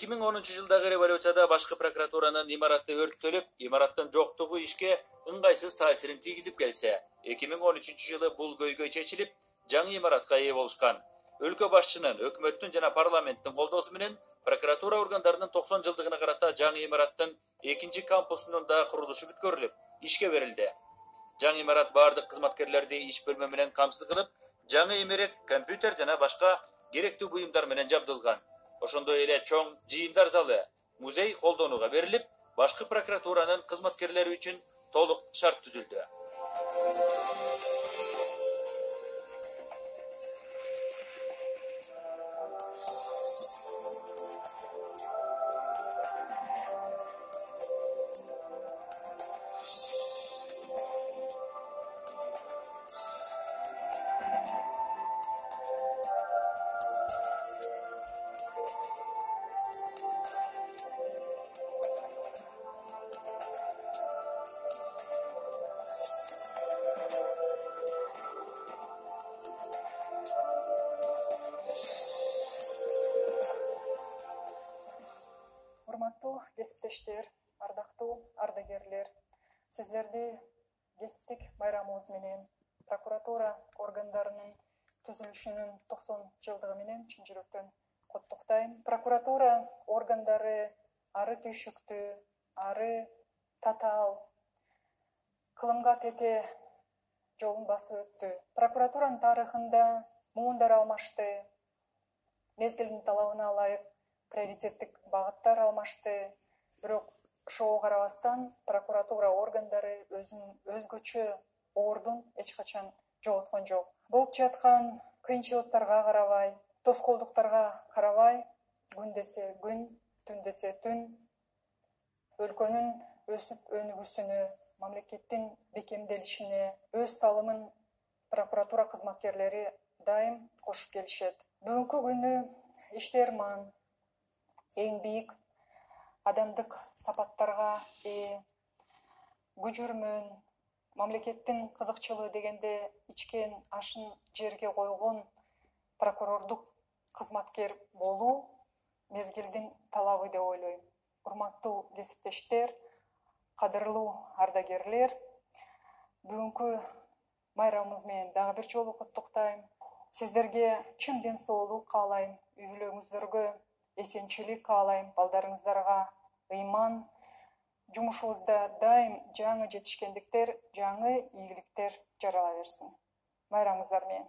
2010-жылдагы революцияда башкы прокуратуранын имараты өрттөлүп, имараттын жоктугу ишке ыңгайсыз таасирин тийгизип келсе, 2013-жылы бул көйгөй чечилип, жаңы имаратка ээ болушкан. Өлкө башчынын, өкмөттүн жана парламенттин колдоосу менен прокуратура органдарынын 90 жылдыгына карата жаңы имараттын 2 кампусунун да курулушу бүткөрүлүп, ишке берилди. Жаңы имарат бардык кызматкерлерди иш бөлмө менен камсыз кылып, жаңы имерек, компьютер жана башка керектүү буюмдар менен жабдылган. Ошондой эле чоң жыйындар залы, музей колдонууга берилип, башкы прокуратуранын кызматкерлери үчүн толук шарт түзүлдү. Урматтуу кесиптештер, ардактуу ардагерлер, сиздерди кесиптик байрамыбыз менен прокуратура органдарынын түзүлүшүнүн 90 жылдыгы менен чын жүрөктөн куттуктайм. Прокуратура органдары ары түйшүктүү, ары татаал, кылымга тете жолун басып өттү. Прокуратуранын тарыхында муундар алмашты, мезгилдин талабына ылайык приоритеттик багыттар алмашты. Бирок ошого карабастан прокуратура органдары өзүнүн өзгөчө ордун эч качан жоготкон жок. Болуп жаткан кыйынчылыктарга карабай, тоскоолдуктарга карабай, күн десе күн, түн десе түн, өлкөнүн өсүп өнүгүүсүнө, мамлекеттин бекемделишине өз салымын прокуратура кызматкерлери дайым кошуп келишет. Бүгүнкү күнү иштерман, эң бийик адамдык сапаттарга ээ, күжүрмөн, мамлекеттин кызыкчылыгы дегенде ичкен ашын жерге койгон прокурордук кызматкер болуу мезгилдин талабы деп ойлойм. Урматтуу кесиптештер, кадырлуу ардагерлер, бүгүнкү майрамыбыз менен дагы бир жолу куттуктайм. Сиздерге чын ден соолук каалайм, үй бүлөңүздөргө эсенчилик каалайм, балдарыңыздарга ыйман, жумушубузда дайым жаңы жетишкендиктер, жаңы ийгиликтер жарала берсин. Майрамыңыздар менен.